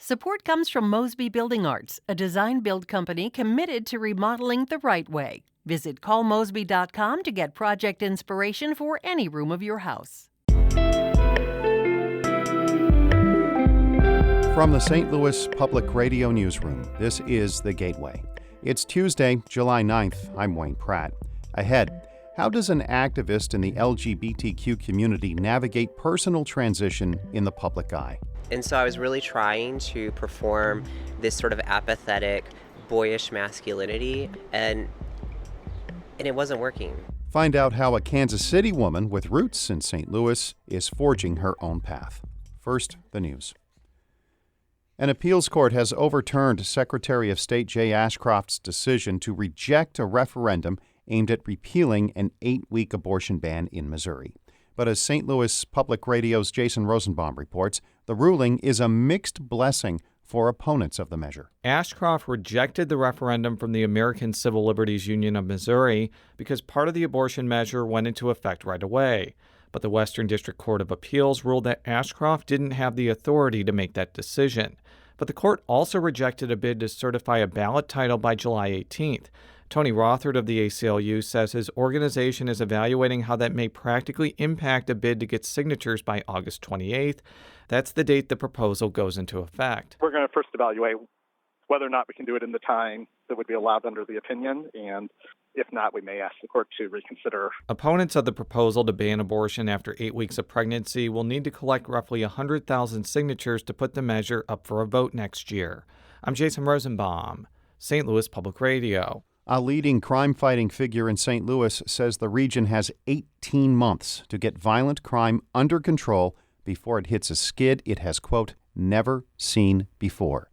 Support comes from Mosby Building Arts, a design-build company committed to remodeling the right way. Visit callmosby.com to get project inspiration for any room of your house. From the St. Louis Public Radio Newsroom, this is The Gateway. It's Tuesday, July 9th. I'm Wayne Pratt. Ahead, how does an activist in the LGBTQ community navigate personal transition in the public eye? And so I was really trying to perform this sort of apathetic, boyish masculinity, and it wasn't working. Find out how a Kansas City woman with roots in St. Louis is forging her own path. First, the news. An appeals court has overturned Secretary of State Jay Ashcroft's decision to reject a referendum aimed at repealing an 8-week abortion ban in Missouri. But as St. Louis Public Radio's Jason Rosenbaum reports, the ruling is a mixed blessing for opponents of the measure. Ashcroft rejected the referendum from the American Civil Liberties Union of Missouri because part of the abortion measure went into effect right away. But the Western District Court of Appeals ruled that Ashcroft didn't have the authority to make that decision. But the court also rejected a bid to certify a ballot title by July 18th. Tony Rothard of the ACLU says his organization is evaluating how that may practically impact a bid to get signatures by August 28th. That's the date the proposal goes into effect. We're going to first evaluate whether or not we can do it in the time that would be allowed under the opinion, and if not, we may ask the court to reconsider. Opponents of the proposal to ban abortion after 8 weeks of pregnancy will need to collect roughly 100,000 signatures to put the measure up for a vote next year. I'm Jason Rosenbaum, St. Louis Public Radio. A leading crime-fighting figure in St. Louis says the region has 18 months to get violent crime under control before it hits a skid it has, quote, never seen before.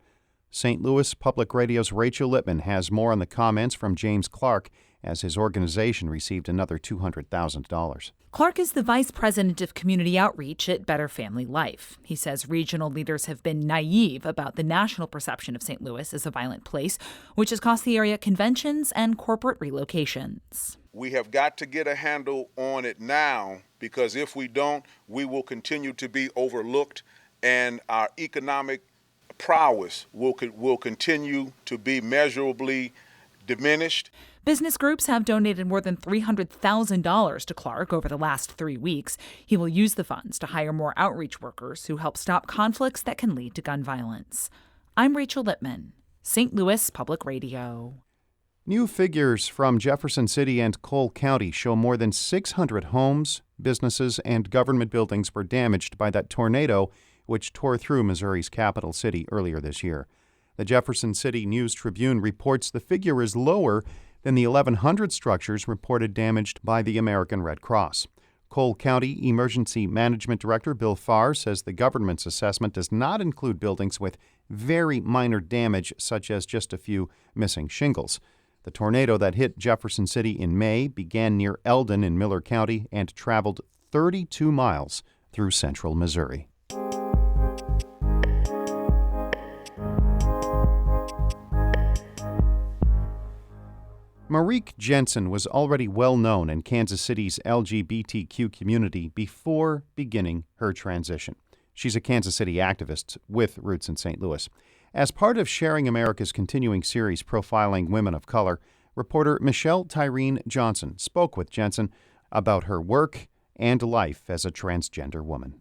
St. Louis Public Radio's Rachel Lippman has more on the comments from James Clark as his organization received another $200,000. Clark is the vice president of community outreach at Better Family Life. He says regional leaders have been naive about the national perception of St. Louis as a violent place, which has cost the area conventions and corporate relocations. We have got to get a handle on it now, because if we don't, we will continue to be overlooked and our economic prowess will continue to be measurably diminished. Business groups have donated more than $300,000 to Clark over the last 3 weeks. He will use the funds to hire more outreach workers who help stop conflicts that can lead to gun violence. I'm Rachel Lippman, St. Louis Public Radio. New figures from Jefferson City and Cole County show more than 600 homes, businesses, and government buildings were damaged by that tornado which tore through Missouri's capital city earlier this year. The Jefferson City News-Tribune reports the figure is lower than the 1,100 structures reported damaged by the American Red Cross. Cole County Emergency Management Director Bill Farr says the government's assessment does not include buildings with very minor damage, such as just a few missing shingles. The tornado that hit Jefferson City in May began near Eldon in Miller County and traveled 32 miles through central Missouri. Merrique Jenson was already well known in Kansas City's LGBTQ community before beginning her transition. She's a Kansas City activist with roots in St. Louis. As part of Sharing America's continuing series profiling women of color, reporter Michelle Tyreen Johnson spoke with Jenson about her work and life as a transgender woman.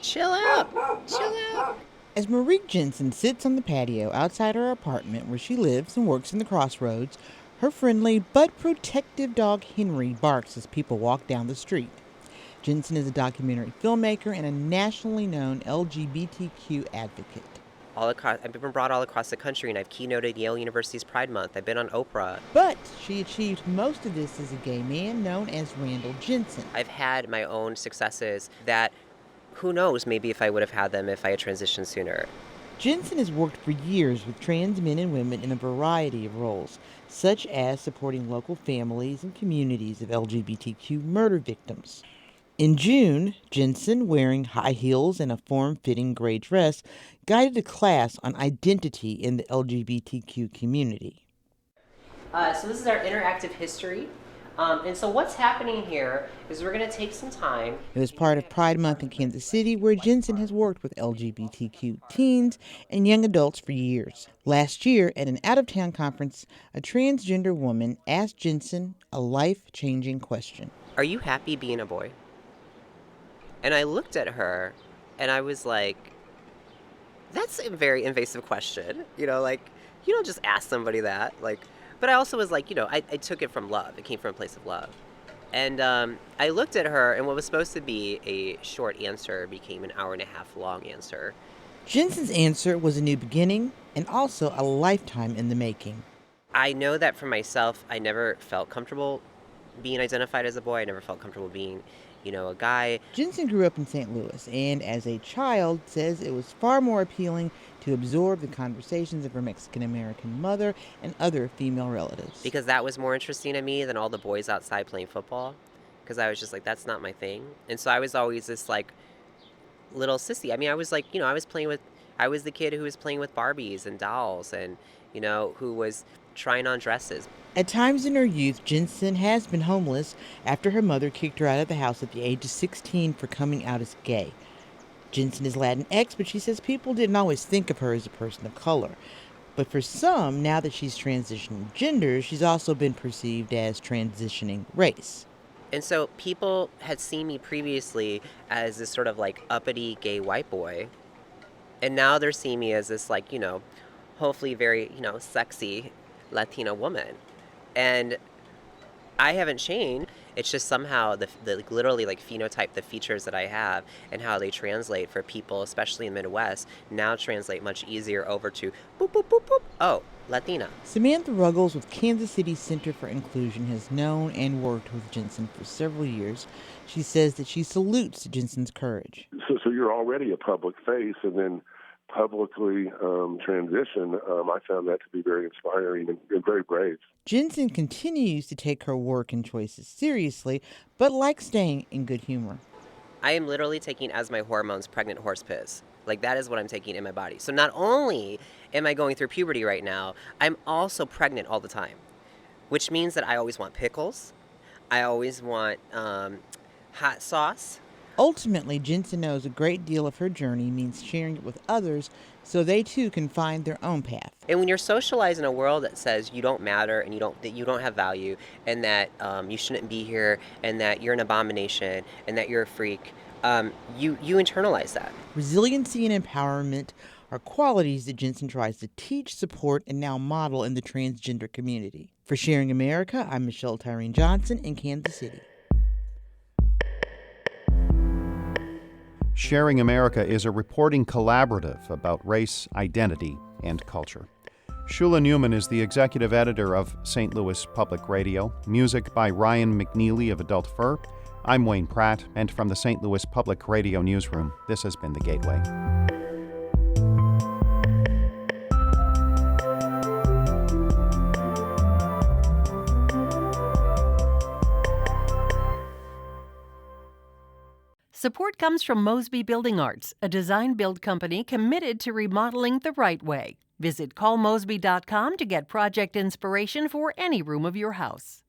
Chill out. Chill out. As Merrique Jenson sits on the patio outside her apartment where she lives and works in the Crossroads, her friendly but protective dog Henry barks as people walk down the street. Jenson is a documentary filmmaker and a nationally known LGBTQ advocate. I've been brought all across the country, and I've keynoted Yale University's Pride Month. I've been on Oprah. But she achieved most of this as a gay man known as Randall Jenson. I've had my own successes that, who knows, maybe if I would have had them if I had transitioned sooner. Jenson has worked for years with trans men and women in a variety of roles, such as supporting local families and communities of LGBTQ murder victims. In June, Jenson, wearing high heels and a form-fitting gray dress, guided a class on identity in the LGBTQ community. So this is our interactive history And so what's happening here is we're going to take some time. It was part of Pride Month in Kansas City, where Jenson has worked with LGBTQ teens and young adults for years. Last year, at an out-of-town conference, a transgender woman asked Jenson a life-changing question. Are you happy being a boy? And I looked at her, and I was like, that's a very invasive question. You know, like, you don't just ask somebody that. Like, but I also was like, you know, I took it from love. It came from a place of love. And I looked at her, and what was supposed to be a short answer became an hour-and-a-half long answer. Jenson's answer was a new beginning and also a lifetime in the making. I know that for myself, I never felt comfortable being identified as a boy. I never felt comfortable being, you know, a guy. Jenson grew up in St. Louis and, as a child, says it was far more appealing to absorb the conversations of her Mexican-American mother and other female relatives. Because that was more interesting to me than all the boys outside playing football. Because I was just like, that's not my thing. And so I was always this, like, little sissy. I mean, I was like, you know, I was the kid who was playing with Barbies and dolls and, you know, who was trying on dresses. At times in her youth, Jenson has been homeless after her mother kicked her out of the house at the age of 16 for coming out as gay. Jenson is Latinx, but she says people didn't always think of her as a person of color. But for some, now that she's transitioning gender, she's also been perceived as transitioning race. And so people had seen me previously as this sort of like uppity gay white boy. And now they're seeing me as this, like, you know, hopefully very, you know, sexy Latina woman. And I haven't changed. It's just somehow the literally like phenotype, the features that I have and how they translate for people, especially in the Midwest, now translate much easier over to boop, boop, boop, boop. Oh, Latina. Samantha Ruggles with Kansas City Center for Inclusion has known and worked with Jenson for several years. She says that she salutes Jenson's courage. So you're already a public face, and then publicly transition. I found that to be very inspiring and very brave. Jenson continues to take her work and choices seriously, but likes staying in good humor. I am literally taking as my hormones pregnant horse piss. Like, that is what I'm taking in my body. So not only am I going through puberty right now, I'm also pregnant all the time, which means that I always want pickles. I always want hot sauce. Ultimately, Jenson knows a great deal of her journey means sharing it with others so they too can find their own path. And when you're socialized in a world that says you don't matter and that you don't have value and that you shouldn't be here and that you're an abomination and that you're a freak, you internalize that. Resiliency and empowerment are qualities that Jenson tries to teach, support, and now model in the transgender community. For Sharing America, I'm Michelle Tyreen Johnson in Kansas City. Sharing America is a reporting collaborative about race, identity, and culture. Shula Newman is the executive editor of St. Louis Public Radio. Music by Ryan McNeely of Adult Fur. I'm Wayne Pratt, and from the St. Louis Public Radio Newsroom, this has been The Gateway. Support comes from Mosby Building Arts, a design-build company committed to remodeling the right way. Visit callmosby.com to get project inspiration for any room of your house.